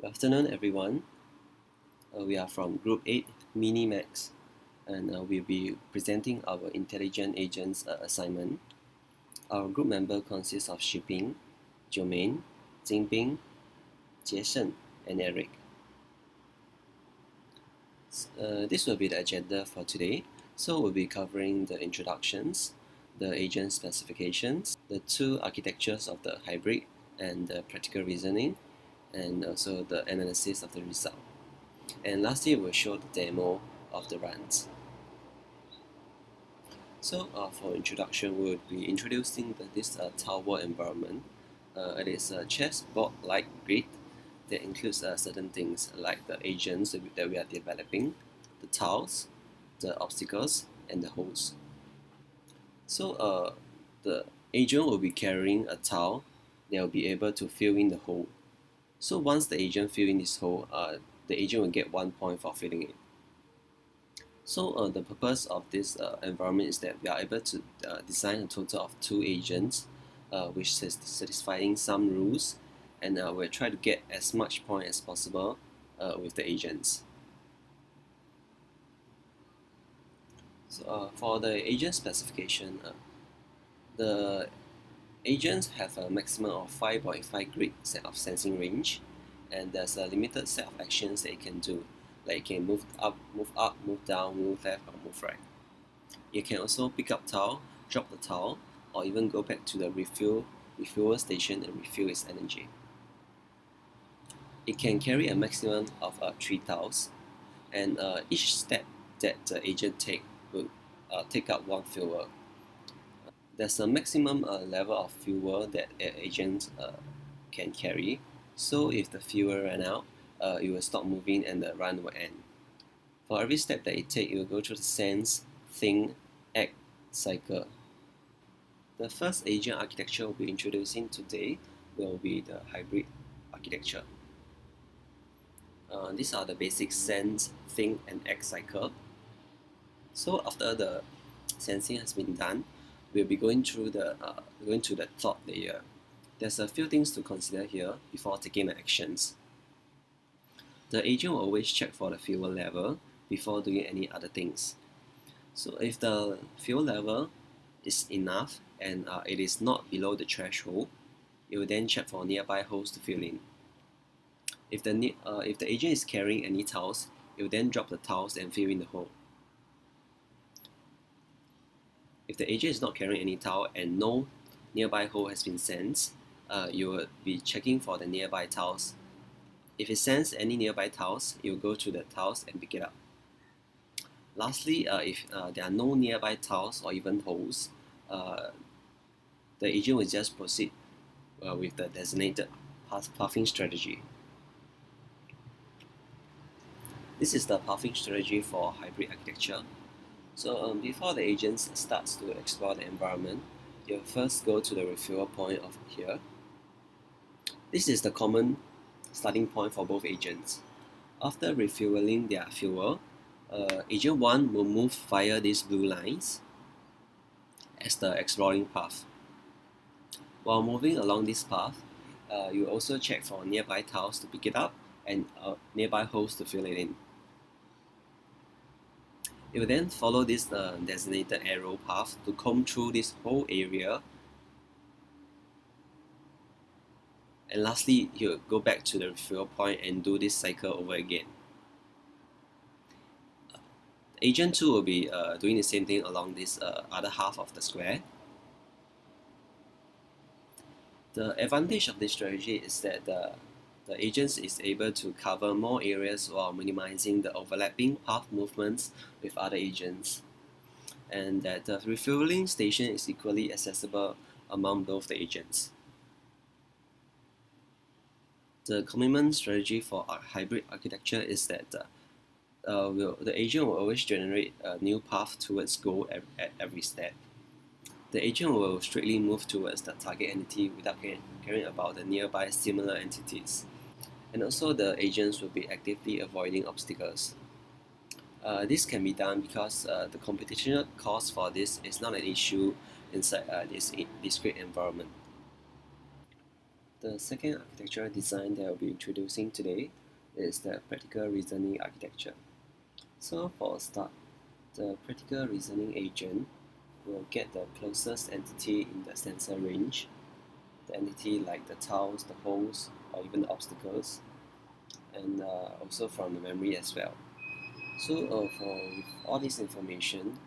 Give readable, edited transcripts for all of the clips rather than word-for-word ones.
Good afternoon, everyone. We are from Group 8 Mini Max, and we'll be presenting our Intelligent Agents assignment. Our group member consists of Shiping, Jermaine, Jinping, Jason, and Eric. This will be the agenda for today. So we'll be covering the introductions, the agent specifications, the two architectures of the hybrid, and the practical reasoning, and also the analysis of the result. And lastly, we'll show the demo of the runs. So for introduction, we'll be introducing this tower environment. It is a chessboard-like grid that includes certain things like the agents that we are developing, the tiles, the obstacles, and the holes. So the agent will be carrying a tile that will be able to fill in the hole. So once the agent fill in this hole, the agent will get 1 point for filling it. So the purpose of this environment is that we are able to design a total of 2 agents, which is satisfying some rules, and we'll try to get as much point as possible with the agents. So for the agent specification, the agents have a maximum of 5.5 grid set of sensing range, and there's a limited set of actions that it can do. Like it can move up, move down, move left, or move right. It can also pick up tile, drop the tile, or even go back to the refuel station and refuel its energy. It can carry a maximum of 3 tiles, and each step that the agent take will take up 1 fuel. There's a maximum level of fuel that an agent can carry. So if the fuel ran out, it will stop moving and the run will end. For every step that it takes, it will go through the sense, think, act cycle. The first agent architecture we'll be introducing today will be the hybrid architecture. These are the basic sense, think, and act cycle. So after the sensing has been done, we'll be going to the thought layer. There's a few things to consider here before taking the actions. The agent will always check for the fuel level before doing any other things. So if the fuel level is enough and it is not below the threshold, it will then check for nearby holes to fill in. If the agent is carrying any tiles, it will then drop the tiles and fill in the hole. If the agent is not carrying any tile and no nearby hole has been sensed, you will be checking for the nearby tiles. If it senses any nearby tiles, it will go to the tiles and pick it up. Lastly, if there are no nearby tiles or even holes, the agent will just proceed with the designated pathing strategy. This is the pathing strategy for hybrid architecture. So before the agent starts to explore the environment, you'll first go to the refuel point of here. This is the common starting point for both agents. After refueling their fuel, agent 1 will move via these blue lines as the exploring path. While moving along this path, you also check for nearby tiles to pick it up and nearby holes to fill it in. It will then follow this designated arrow path to comb through this whole area. And lastly, you'll go back to the refuel point and do this cycle over again. Agent 2 will be doing the same thing along this other half of the square. The advantage of this strategy is that the agent is able to cover more areas while minimizing the overlapping path movements with other agents, and that the refueling station is equally accessible among both the agents. The commitment strategy for our hybrid architecture is that the agent will always generate a new path towards goal at every step. The agent will strictly move towards the target entity without caring about the nearby similar entities. And also the agents will be actively avoiding obstacles. This can be done because the computational cost for this is not an issue inside this discrete environment. The second architectural design that I'll be introducing today is the practical reasoning architecture. So for a start, the practical reasoning agent will get the closest entity in the sensor range, the entity like the tiles, the holes, or even the obstacles, and also from the memory as well. So with all this information,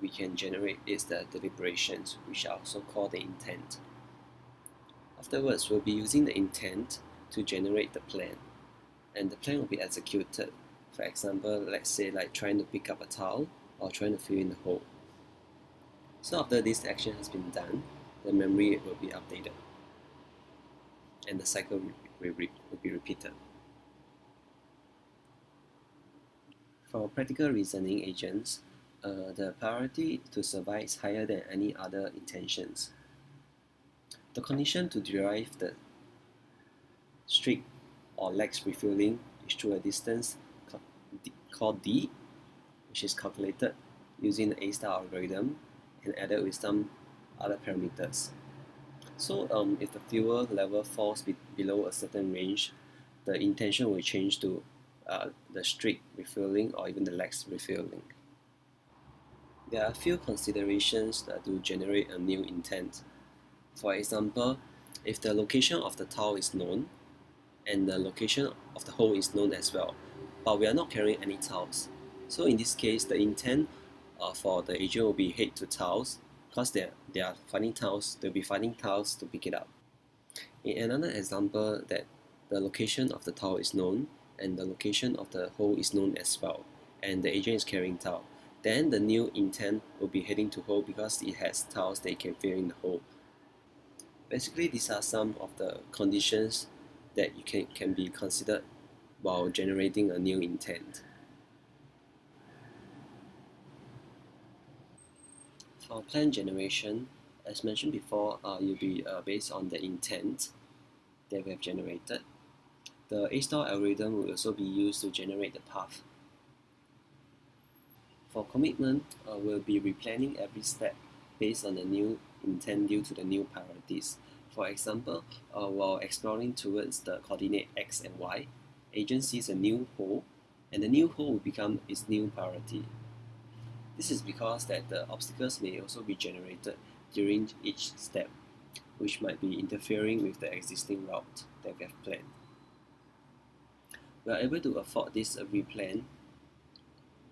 we can generate the deliberations, which are also called the intent. Afterwards, we'll be using the intent to generate the plan, and the plan will be executed. For example, let's say like trying to pick up a tile or trying to fill in the hole. So after this action has been done, the memory will be updated, and the cycle will be repeated. For practical reasoning agents, the priority to survive is higher than any other intentions. The condition to derive the streak or legs refueling is through a distance called D, which is calculated using the A-star algorithm and added with some other parameters. So if the fuel level falls below a certain range, the intention will change to the streak refueling or even the legs refueling. There are a few considerations to generate a new intent. For example, if the location of the tile is known and the location of the hole is known as well, but we are not carrying any tiles. So in this case, the intent for the agent will be head to tiles, because they are finding tiles, they'll be finding tiles to pick it up. In another example, that the location of the tile is known and the location of the hole is known as well, and the agent is carrying tile, then the new intent will be heading to hole because it has tiles that it can fill in the hole. Basically, these are some of the conditions that you can be considered while generating a new intent. For plan generation, as mentioned before, you'll be based on the intent that we have generated. The A-star algorithm will also be used to generate the path. For commitment, we'll be replanning every step based on the new intent due to the new priorities. For example, while exploring towards the coordinate X and Y, agent sees a new hole, and the new hole will become its new priority. This is because that the obstacles may also be generated during each step, which might be interfering with the existing route that we have planned. We are able to afford this replan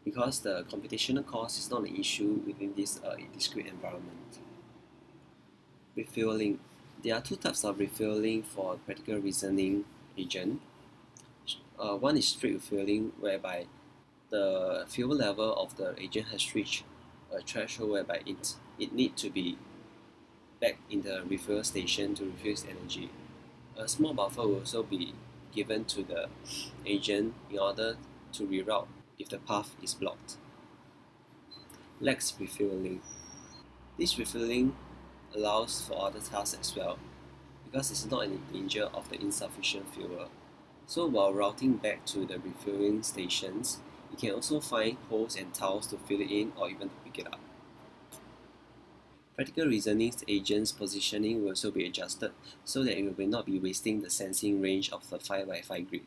because the computational cost is not an issue within this discrete environment. Refueling. There are two types of refueling for practical reasoning agent. One is straight refueling, whereby the fuel level of the agent has reached a threshold whereby it needs to be back in the refuel station to refuel energy. A small buffer will also be given to the agent in order to reroute if the path is blocked. Legs refueling. This refueling allows for other tasks as well, because it's not in danger of the insufficient fuel. So while routing back to the refueling stations, you can also find holes and tiles to fill it in or even to pick it up. Practical reasoning agents' positioning will also be adjusted so that it will not be wasting the sensing range of the 5x5 grid.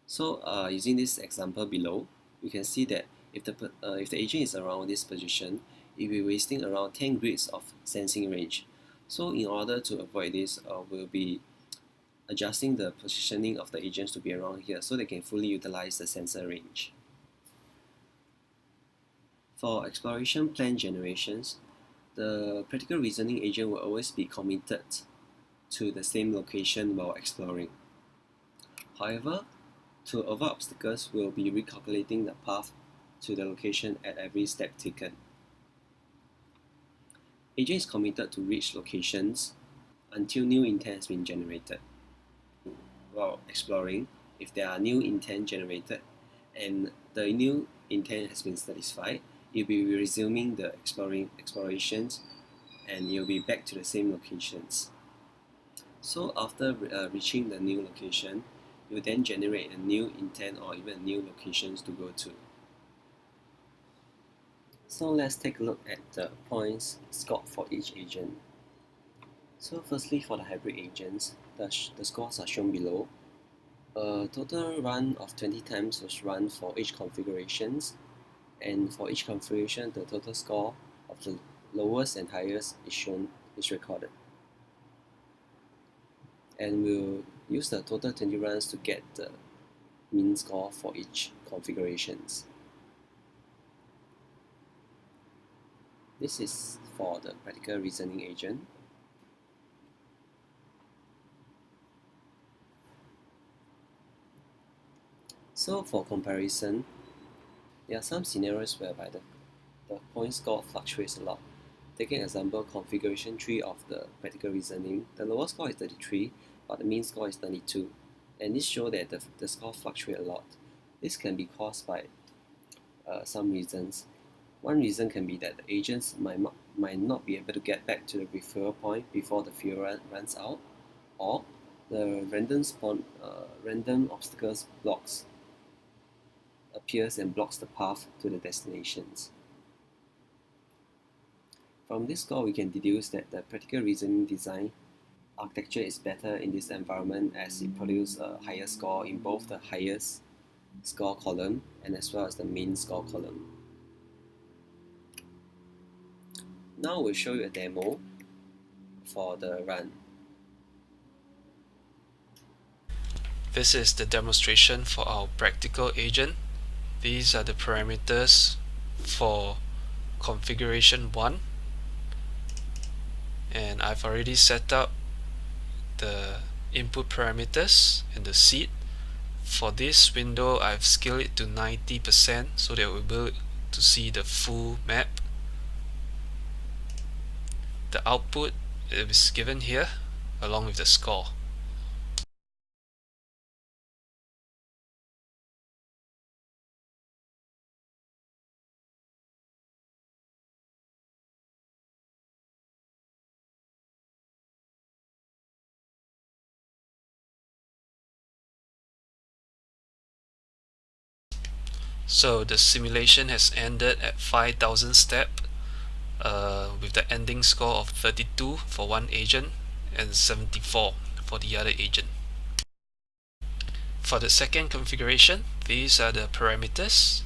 So using this example below, we can see that if the agent is around this position, it will be wasting around 10 grids of sensing range. So in order to avoid this, we'll be adjusting the positioning of the agents to be around here so they can fully utilize the sensor range. For exploration plan generations, the practical reasoning agent will always be committed to the same location while exploring. However, to avoid obstacles, we'll be recalculating the path to the location at every step taken. Agent is committed to reach locations until new intent has been generated. While exploring, if there are new intent generated and the new intent has been satisfied, you'll be resuming the explorations and you'll be back to the same locations. So after reaching the new location, you then generate a new intent or even new locations to go to. So let's take a look at the points scored for each agent. So firstly, for the hybrid agents, the scores are shown below. A total run of 20 times was run for each configurations, and for each configuration, the total score of the lowest and highest is recorded. And we'll use the total 20 runs to get the mean score for each configurations. This is for the practical reasoning agent. So for comparison, there are some scenarios whereby the point score fluctuates a lot. Taking example configuration 3 of the practical reasoning, the lowest score is 33, but the mean score is 92. And this shows that the score fluctuates a lot. This can be caused by some reasons. One reason can be that the agents might not be able to get back to the referral point before the fuel runs out, or the random obstacles blocks appears and blocks the path to the destinations. From this score, we can deduce that the practical reasoning design architecture is better in this environment as it produces a higher score in both the highest score column and as well as the main score column. Now we'll show you a demo for the run. This is the demonstration for our practical agent. These are the parameters for configuration 1, and I've already set up the input parameters and the seed. For this window, I've scaled it to 90% so that we'll be able to see the full map. The output is given here along with the score. So the simulation has ended at 5,000 steps with the ending score of 32 for one agent and 74 for the other agent. For the second configuration, these are the parameters,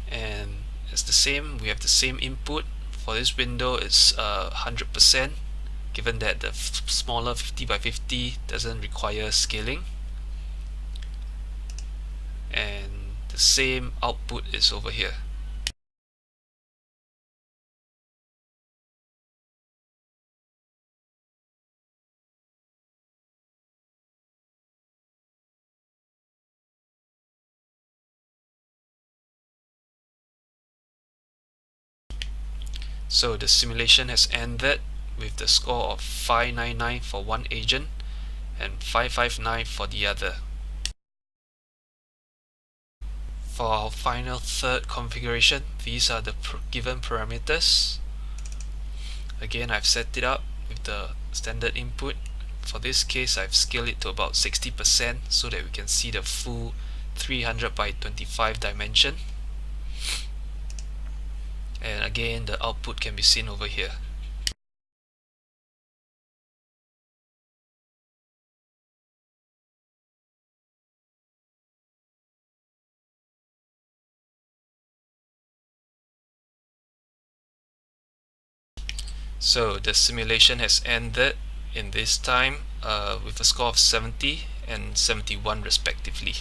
and it's the same. We have the same input. For this window, it's 100%, given that the smaller 50 by 50 doesn't require scaling, and the same output is over here. So the simulation has ended with the score of 599 for one agent and 559 for the other. For our final third configuration, these are the given parameters. Again, I've set it up with the standard input. For this case, I've scaled it to about 60% so that we can see the full 300 by 25 dimension. And again, the output can be seen over here. So the simulation has ended in this time with a score of 70 and 71 respectively.